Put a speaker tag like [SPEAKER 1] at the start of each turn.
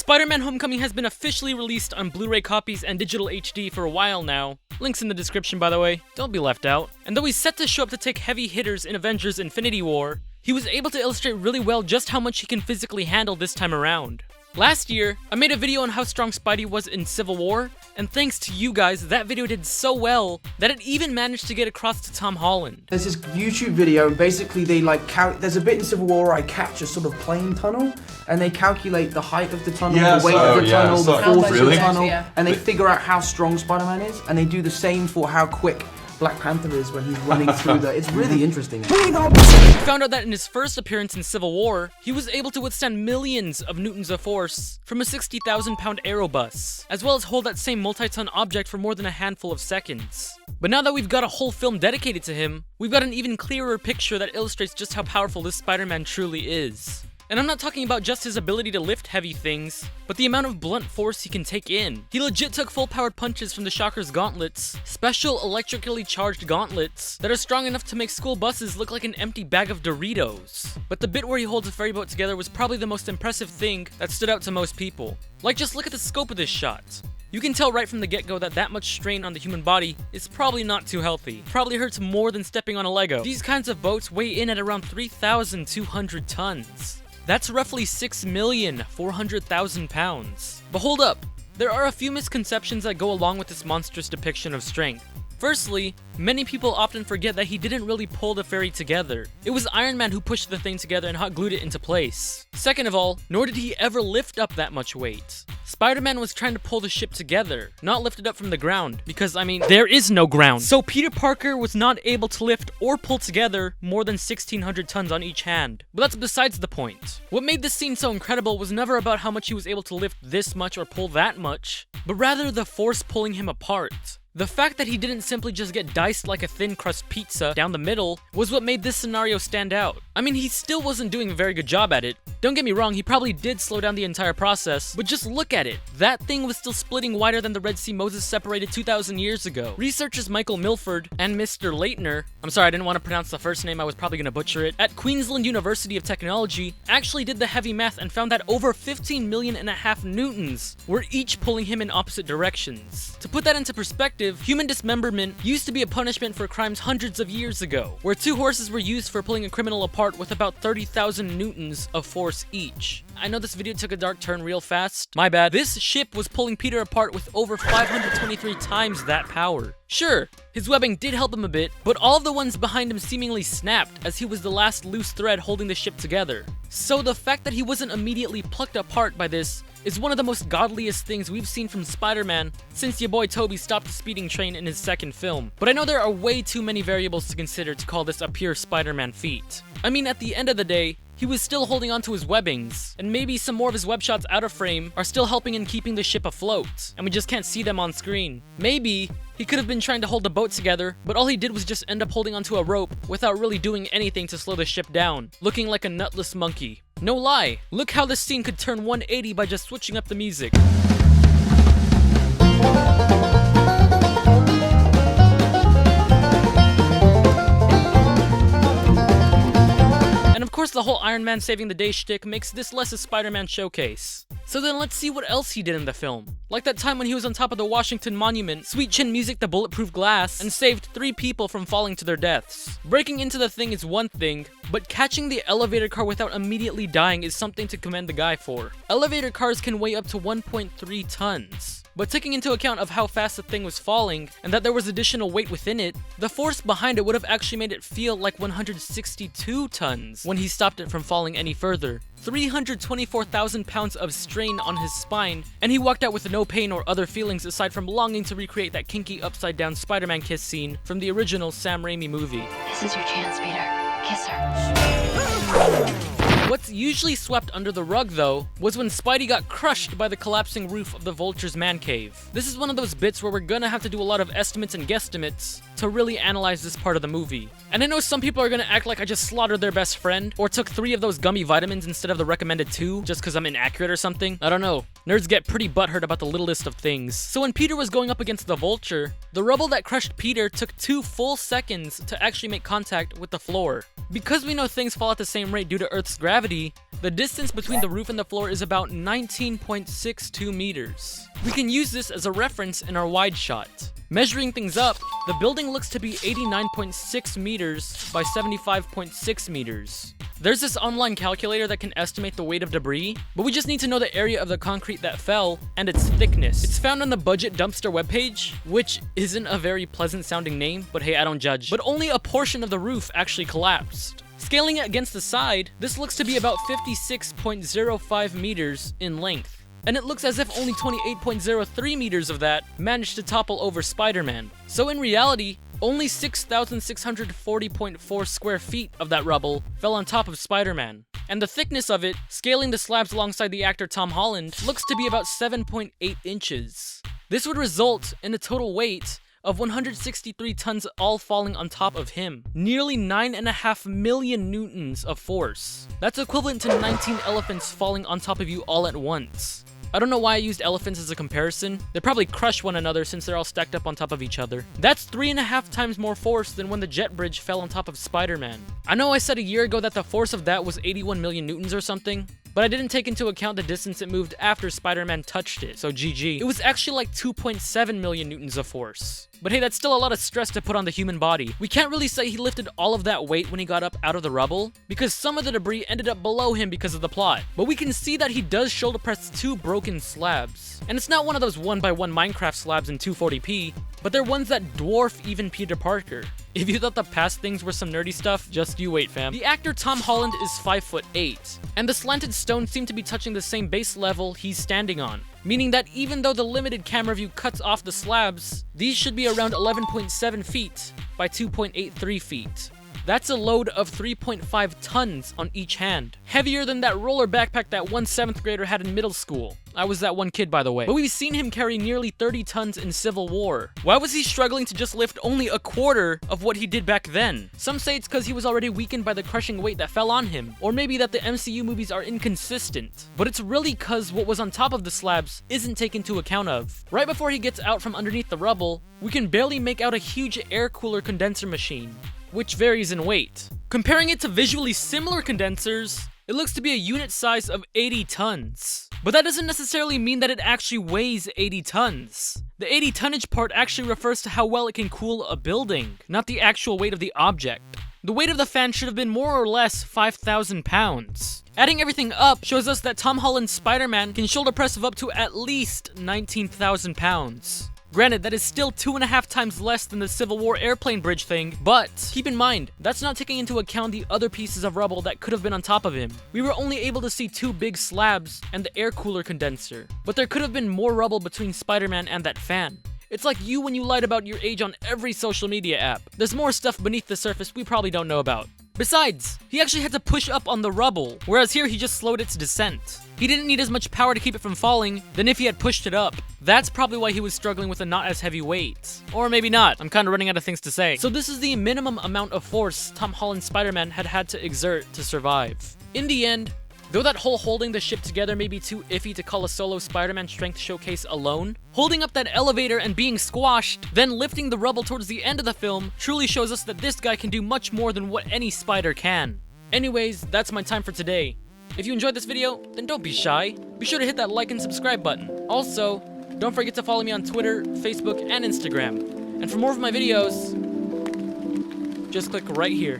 [SPEAKER 1] Spider-Man Homecoming has been officially released on Blu-ray copies and digital HD for a while now. Links in the description, by the way. Don't be left out. And though he's set to show up to take heavy hitters in Avengers Infinity War, he was able to illustrate really well just how much he can physically handle this time around. Last year, I made a video on how strong Spidey was in Civil War, and thanks to you guys, that video did so well that it even managed to get across to Tom Holland.
[SPEAKER 2] There's this YouTube video, and basically they there's a bit in Civil War where I catch a sort of plane tunnel, and they calculate the height of the tunnel, the weight of the tunnel, the force of the tunnel, and they figure out how strong Spider-Man is, and they do the same for how quick Black Panther is when he's running through the... It's really interesting.
[SPEAKER 1] We found out that in his first appearance in Civil War, he was able to withstand millions of newtons of force from a 60,000-pound aerobus, as well as hold that same multi-ton object for more than a handful of seconds. But now that we've got a whole film dedicated to him, we've got an even clearer picture that illustrates just how powerful this Spider-Man truly is. And I'm not talking about just his ability to lift heavy things, but the amount of blunt force he can take in. He legit took full-powered punches from the Shocker's gauntlets, special electrically charged gauntlets that are strong enough to make school buses look like an empty bag of Doritos. But the bit where he holds a ferry boat together was probably the most impressive thing that stood out to most people. Like, just look at the scope of this shot. You can tell right from the get-go that much strain on the human body is probably not too healthy. Probably hurts more than stepping on a Lego. These kinds of boats weigh in at around 3,200 tons. That's roughly 6,400,000 pounds. But hold up, there are a few misconceptions that go along with this monstrous depiction of strength. Firstly, many people often forget that he didn't really pull the ferry together. It was Iron Man who pushed the thing together and hot glued it into place. Second of all, nor did he ever lift up that much weight. Spider-Man was trying to pull the ship together, not lift it up from the ground, because, I mean, there is no ground. So Peter Parker was not able to lift or pull together more than 1,600 tons on each hand. But that's besides the point. What made this scene so incredible was never about how much he was able to lift this much or pull that much, but rather the force pulling him apart. The fact that he didn't simply just get diced like a thin crust pizza down the middle was what made this scenario stand out. I mean, he still wasn't doing a very good job at it. Don't get me wrong, he probably did slow down the entire process, but just look at it. That thing was still splitting wider than the Red Sea Moses separated 2,000 years ago. Researchers Michael Milford and Mr. Leitner, I'm sorry I didn't want to pronounce the first name, I was probably gonna butcher it, at Queensland University of Technology actually did the heavy math and found that over 15.5 million newtons were each pulling him in opposite directions. To put that into perspective, human dismemberment used to be a punishment for crimes hundreds of years ago, where 2 horses were used for pulling a criminal apart with about 30,000 newtons of force each. I know this video took a dark turn real fast. My bad. This ship was pulling Peter apart with over 523 times that power. Sure, his webbing did help him a bit, but all of the ones behind him seemingly snapped as he was the last loose thread holding the ship together. So the fact that he wasn't immediately plucked apart by this is one of the most godliest things we've seen from Spider-Man since your boy Toby stopped the speeding train in his second film. But I know there are way too many variables to consider to call this a pure Spider-Man feat. I mean, at the end of the day, he was still holding onto his webbings, and maybe some more of his web shots out of frame are still helping in keeping the ship afloat, and we just can't see them on screen. Maybe he could have been trying to hold the boat together, but all he did was just end up holding onto a rope without really doing anything to slow the ship down, looking like a nutless monkey. No lie, look how this scene could turn 180 by just switching up the music. And of course the whole Iron Man saving the day shtick makes this less a Spider-Man showcase. So then let's see what else he did in the film. Like that time when he was on top of the Washington Monument, sweet chin music the bulletproof glass, and saved 3 people from falling to their deaths. Breaking into the thing is one thing, but catching the elevator car without immediately dying is something to commend the guy for. Elevator cars can weigh up to 1.3 tons. But taking into account of how fast the thing was falling, and that there was additional weight within it, the force behind it would have actually made it feel like 162 tons when he stopped it from falling any further. 324,000 pounds of strain on his spine, and he walked out with no pain or other feelings aside from longing to recreate that kinky upside-down Spider-Man kiss scene from the original Sam Raimi movie.
[SPEAKER 3] This is your chance, Peter. Kiss her.
[SPEAKER 1] What's usually swept under the rug, though, was when Spidey got crushed by the collapsing roof of the Vulture's man cave. This is one of those bits where we're gonna have to do a lot of estimates and guesstimates to really analyze this part of the movie. And I know some people are gonna act like I just slaughtered their best friend, or took 3 of those gummy vitamins instead of the recommended 2, just cause I'm inaccurate or something. I don't know. Nerds get pretty butthurt about the littlest of things. So when Peter was going up against the Vulture, the rubble that crushed Peter took 2 full seconds to actually make contact with the floor. Because we know things fall at the same rate due to Earth's gravity, reality, the distance between the roof and the floor is about 19.62 meters. We can use this as a reference in our wide shot. Measuring things up, the building looks to be 89.6 meters by 75.6 meters. There's this online calculator that can estimate the weight of debris, but we just need to know the area of the concrete that fell and its thickness. It's found on the Budget Dumpster webpage, which isn't a very pleasant sounding name, but hey, I don't judge. But only a portion of the roof actually collapsed. Scaling it against the side, this looks to be about 56.05 meters in length. And it looks as if only 28.03 meters of that managed to topple over Spider-Man. So in reality, only 6,640.4 square feet of that rubble fell on top of Spider-Man. And the thickness of it, scaling the slabs alongside the actor Tom Holland, looks to be about 7.8 inches. This would result in a total weight of 163 tons all falling on top of him. Nearly 9.5 million newtons of force. That's equivalent to 19 elephants falling on top of you all at once. I don't know why I used elephants as a comparison. They probably crush one another since they're all stacked up on top of each other. That's 3.5 times more force than when the jet bridge fell on top of Spider-Man. I know I said a year ago that the force of that was 81 million newtons or something, but I didn't take into account the distance it moved after Spider-Man touched it, so GG. It was actually like 2.7 million newtons of force. But hey, that's still a lot of stress to put on the human body. We can't really say he lifted all of that weight when he got up out of the rubble, because some of the debris ended up below him because of the plot. But we can see that he does shoulder press 2 broken slabs. And it's not one of those 1x1 Minecraft slabs in 240p, but they're ones that dwarf even Peter Parker. If you thought the past things were some nerdy stuff, just you wait, fam. The actor Tom Holland is 5'8", and the slanted stones seem to be touching the same base level he's standing on, meaning that even though the limited camera view cuts off the slabs, these should be around 11.7 feet by 2.83 feet. That's a load of 3.5 tons on each hand. Heavier than that roller backpack that one 7th grader had in middle school. I was that one kid, by the way. But we've seen him carry nearly 30 tons in Civil War. Why was he struggling to just lift only a quarter of what he did back then? Some say it's because he was already weakened by the crushing weight that fell on him. Or maybe that the MCU movies are inconsistent. But it's really because what was on top of the slabs isn't taken into account of. Right before he gets out from underneath the rubble, we can barely make out a huge air cooler condenser machine, which varies in weight. Comparing it to visually similar condensers, it looks to be a unit size of 80 tons. But that doesn't necessarily mean that it actually weighs 80 tons. The 80 tonnage part actually refers to how well it can cool a building, not the actual weight of the object. The weight of the fan should have been more or less 5,000 pounds. Adding everything up shows us that Tom Holland's Spider-Man can shoulder press of up to at least 19,000 pounds. Granted, that is still 2.5 times less than the Civil War airplane bridge thing, but keep in mind, that's not taking into account the other pieces of rubble that could have been on top of him. We were only able to see 2 big slabs and the air cooler condenser, but there could have been more rubble between Spider-Man and that fan. It's like you when you lied about your age on every social media app. There's more stuff beneath the surface we probably don't know about. Besides, he actually had to push up on the rubble, whereas here he just slowed its descent. He didn't need as much power to keep it from falling than if he had pushed it up. That's probably why he was struggling with a not as heavy weight. Or maybe not, I'm kinda running out of things to say. So this is the minimum amount of force Tom Holland's Spider-Man had to exert to survive. In the end, though that whole holding the ship together may be too iffy to call a solo Spider-Man strength showcase alone, holding up that elevator and being squashed, then lifting the rubble towards the end of the film truly shows us that this guy can do much more than what any spider can. Anyways, that's my time for today. If you enjoyed this video, then don't be shy. Be sure to hit that like and subscribe button. Also, don't forget to follow me on Twitter, Facebook, and Instagram. And for more of my videos, just click right here.